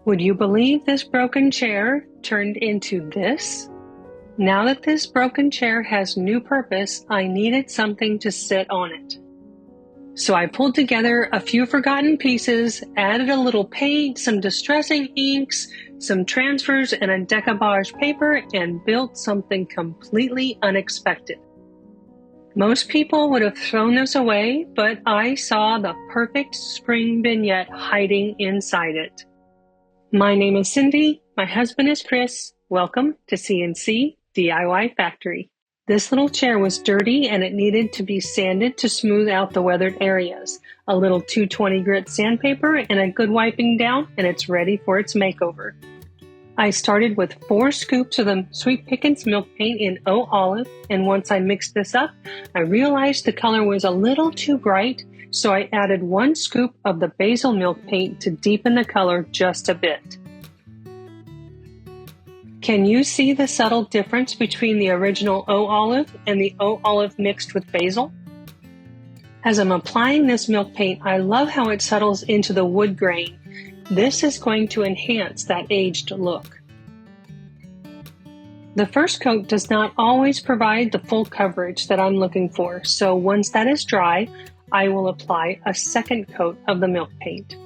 Would you believe this broken chair turned into this? Now that this broken chair has new purpose, I needed something to sit on it. So I pulled together a few forgotten pieces, added a little paint, some distressing inks, some transfers, and a decoupage paper, and built something completely unexpected. Most people would have thrown this away, but I saw the perfect spring vignette hiding inside it. My name is Cindy. My husband is Chris. Welcome to CnC DIY Factory. This little chair was dirty and it needed to be sanded to smooth out the weathered areas. A little 220 grit sandpaper and a good wiping down, and it's ready for its makeover. I started with 4 scoops of the Sweet Pickens milk paint in olive, and once I mixed this up, I realized the color was a little too bright, so I added 1 scoop of the basil milk paint to deepen the color just a bit. Can you see the subtle difference between the original olive and the olive mixed with basil? As I'm applying this milk paint, I love how it settles into the wood grain. This is going to enhance that aged look. The first coat does not always provide the full coverage that I'm looking for, so once that is dry, I will apply a second coat of the milk paint.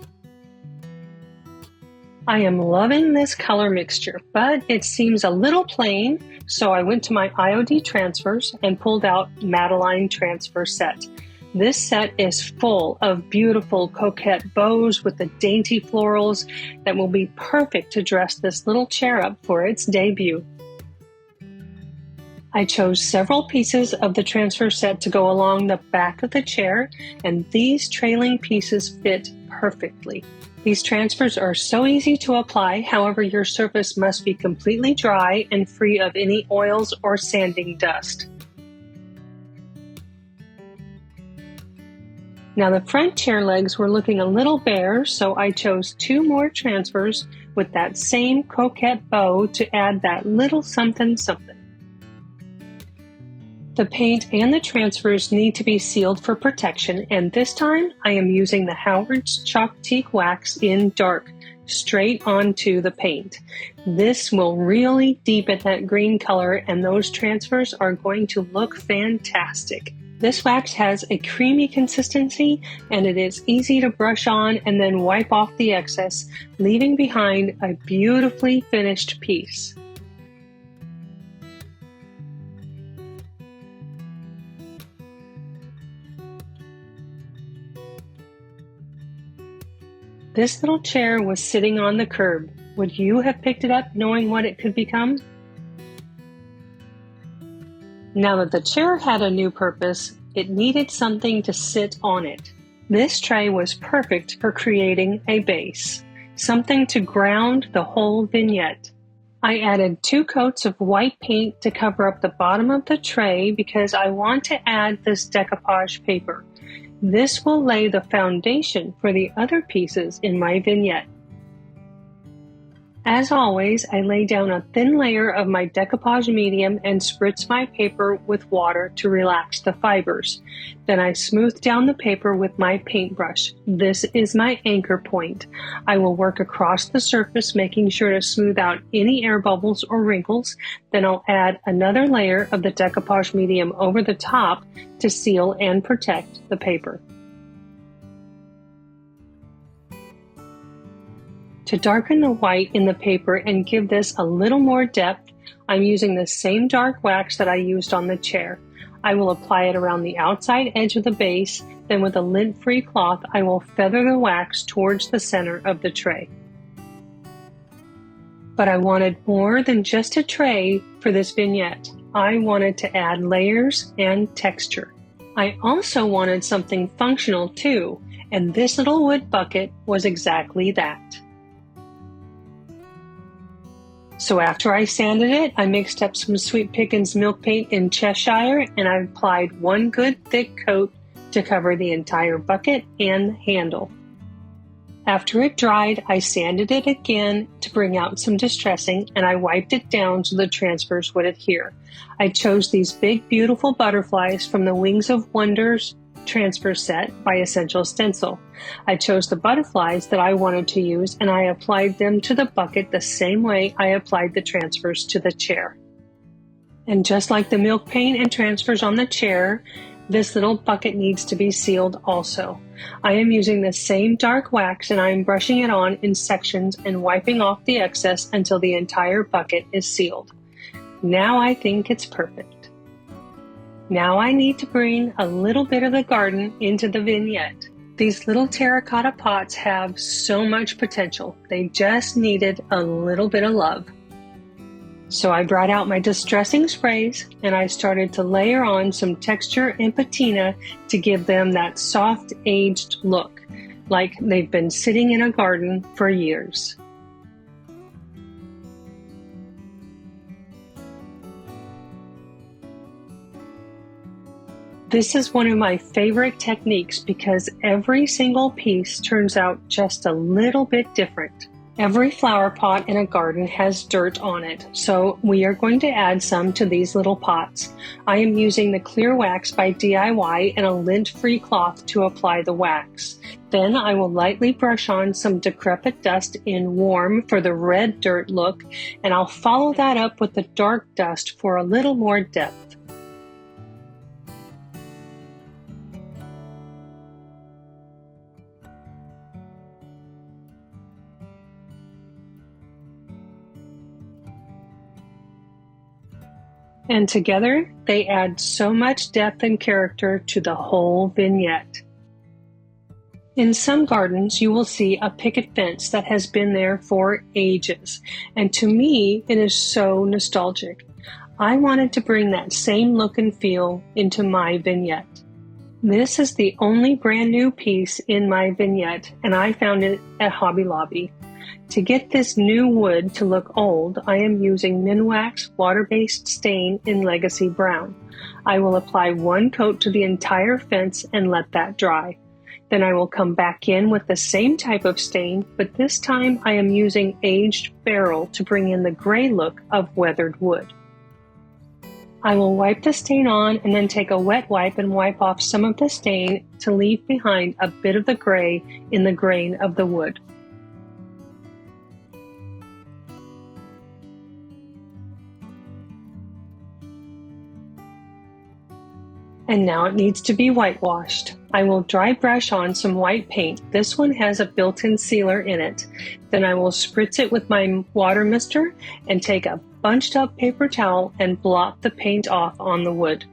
I am loving this color mixture, but it seems a little plain, so I went to my IOD transfers and pulled out Madeline transfer set. This set is full of beautiful coquette bows with the dainty florals that will be perfect to dress this little chair up for its debut. I chose several pieces of the transfer set to go along the back of the chair, and these trailing pieces fit perfectly. These transfers are so easy to apply, however, your surface must be completely dry and free of any oils or sanding dust. Now the front chair legs were looking a little bare, so I chose 2 more transfers with that same coquette bow to add that little something something. The paint and the transfers need to be sealed for protection, and this time I am using the Howard's Chalk Teak Wax in dark straight onto the paint. This will really deepen that green color, and those transfers are going to look fantastic. This wax has a creamy consistency, and it is easy to brush on and then wipe off the excess, leaving behind a beautifully finished piece. This little chair was sitting on the curb. Would you have picked it up knowing what it could become? Now that the chair had a new purpose, it needed something to sit on it. This tray was perfect for creating a base, something to ground the whole vignette. I added 2 coats of white paint to cover up the bottom of the tray because I want to add this decoupage paper. This will lay the foundation for the other pieces in my vignette. As always, I lay down a thin layer of my decoupage medium and spritz my paper with water to relax the fibers. Then I smooth down the paper with my paintbrush. This is my anchor point. I will work across the surface, making sure to smooth out any air bubbles or wrinkles. Then I'll add another layer of the decoupage medium over the top to seal and protect the paper. To darken the white in the paper and give this a little more depth, I'm using the same dark wax that I used on the chair. I will apply it around the outside edge of the base, then with a lint-free cloth, I will feather the wax towards the center of the tray. But I wanted more than just a tray for this vignette. I wanted to add layers and texture. I also wanted something functional too, and this little wood bucket was exactly that. So after I sanded it, I mixed up some Sweet Pickens milk paint in Cheshire, and I applied 1 good thick coat to cover the entire bucket and handle. After it dried, I sanded it again to bring out some distressing, and I wiped it down so the transfers would adhere. I chose these big, beautiful butterflies from the Wings of Wonders transfer set by Essential Stencil. I chose the butterflies that I wanted to use and I applied them to the bucket the same way I applied the transfers to the chair. And just like the milk paint and transfers on the chair, this little bucket needs to be sealed also. I am using the same dark wax and I am brushing it on in sections and wiping off the excess until the entire bucket is sealed. Now I think it's perfect. Now I need to bring a little bit of the garden into the vignette. These little terracotta pots have so much potential. They just needed a little bit of love. So I brought out my distressing sprays and I started to layer on some texture and patina to give them that soft aged look, like they've been sitting in a garden for years. This is one of my favorite techniques because every single piece turns out just a little bit different. Every flower pot in a garden has dirt on it, so we are going to add some to these little pots. I am using the clear wax by DIY and a lint-free cloth to apply the wax. Then I will lightly brush on some decrepit dust in warm for the red dirt look, and I'll follow that up with the dark dust for a little more depth. And together, they add so much depth and character to the whole vignette. In some gardens, you will see a picket fence that has been there for ages, and to me, it is so nostalgic. I wanted to bring that same look and feel into my vignette. This is the only brand new piece in my vignette, and I found it at Hobby Lobby. To get this new wood to look old, I am using Minwax water-based stain in Legacy Brown. I will apply one coat to the entire fence and let that dry. Then I will come back in with the same type of stain, but this time I am using aged beryl to bring in the gray look of weathered wood. I will wipe the stain on and then take a wet wipe and wipe off some of the stain to leave behind a bit of the gray in the grain of the wood. And now it needs to be whitewashed. I will dry brush on some white paint. This one has a built-in sealer in it. Then I will spritz it with my water mister and take a bunched up paper towel and blot the paint off on the wood.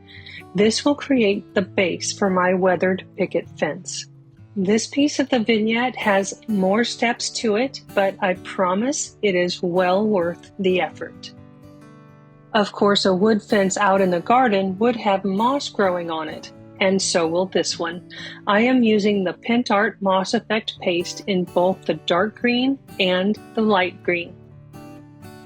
This will create the base for my weathered picket fence. This piece of the vignette has more steps to it, but I promise it is well worth the effort. Of course, a wood fence out in the garden would have moss growing on it, and so will this one. I am using the Pint Art Moss Effect paste in both the dark green and the light green.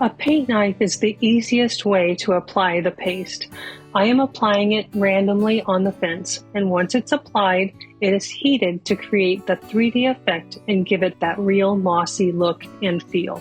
A paint knife is the easiest way to apply the paste. I am applying it randomly on the fence, and once it's applied, it is heated to create the 3D effect and give it that real mossy look and feel.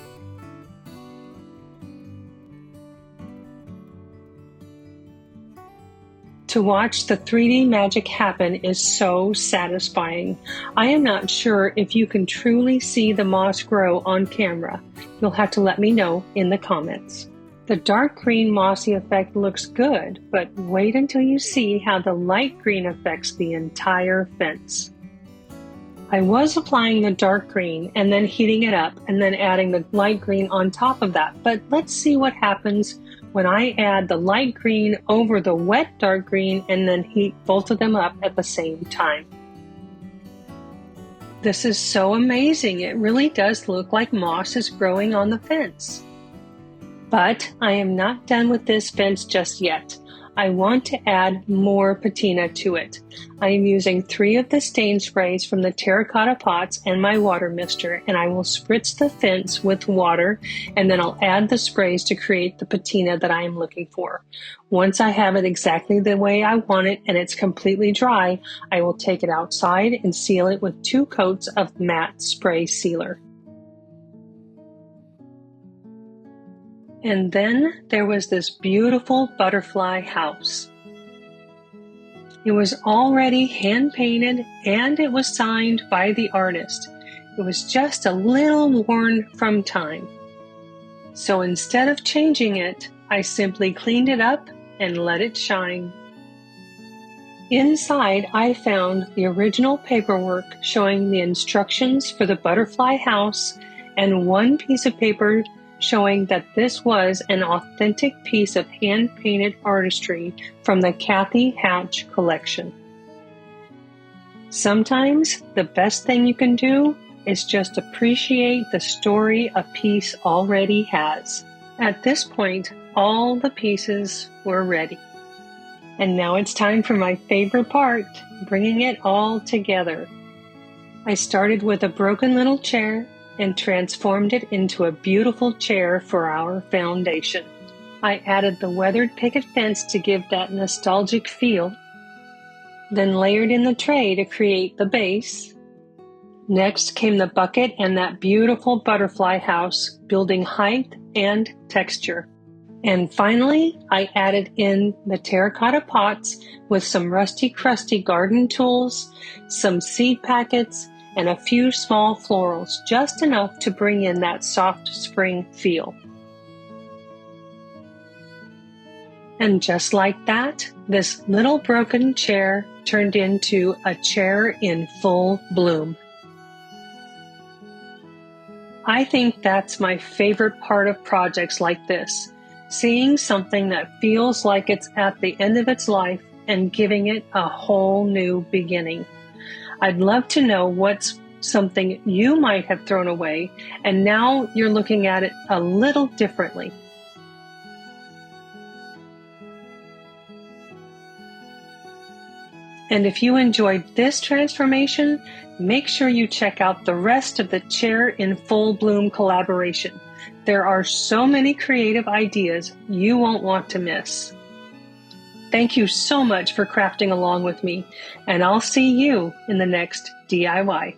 To watch the 3D magic happen is so satisfying. I am not sure if you can truly see the moss grow on camera. You'll have to let me know in the comments. The dark green mossy effect looks good, but wait until you see how the light green affects the entire fence. I was applying the dark green and then heating it up and then adding the light green on top of that, but let's see what happens when I add the light green over the wet dark green and then heat both of them up at the same time. This is so amazing. It really does look like moss is growing on the fence. But I am not done with this fence just yet. I want to add more patina to it. I am using 3 of the stain sprays from the terracotta pots and my water mister, and I will spritz the fence with water, and then I'll add the sprays to create the patina that I am looking for. Once I have it exactly the way I want it and it's completely dry, I will take it outside and seal it with 2 coats of matte spray sealer. And then there was this beautiful butterfly house. It was already hand painted and it was signed by the artist. It was just a little worn from time. So instead of changing it, I simply cleaned it up and let it shine. Inside, I found the original paperwork showing the instructions for the butterfly house and one piece of paper showing that this was an authentic piece of hand-painted artistry from the Kathy Hatch collection. Sometimes the best thing you can do is just appreciate the story a piece already has. At this point, all the pieces were ready. And now it's time for my favorite part, bringing it all together. I started with a broken little chair and transformed it into a beautiful chair for our foundation. I added the weathered picket fence to give that nostalgic feel, then layered in the tray to create the base. Next came the bucket and that beautiful butterfly house, building height and texture. And finally, I added in the terracotta pots with some rusty crusty garden tools, some seed packets, and a few small florals, just enough to bring in that soft spring feel. And just like that, this little broken chair turned into a chair in full bloom. I think that's my favorite part of projects like this. Seeing something that feels like it's at the end of its life and giving it a whole new beginning. I'd love to know what's something you might have thrown away and now you're looking at it a little differently. And if you enjoyed this transformation, make sure you check out the rest of the Chair in Full Bloom collaboration. There are so many creative ideas you won't want to miss. Thank you so much for crafting along with me, and I'll see you in the next DIY.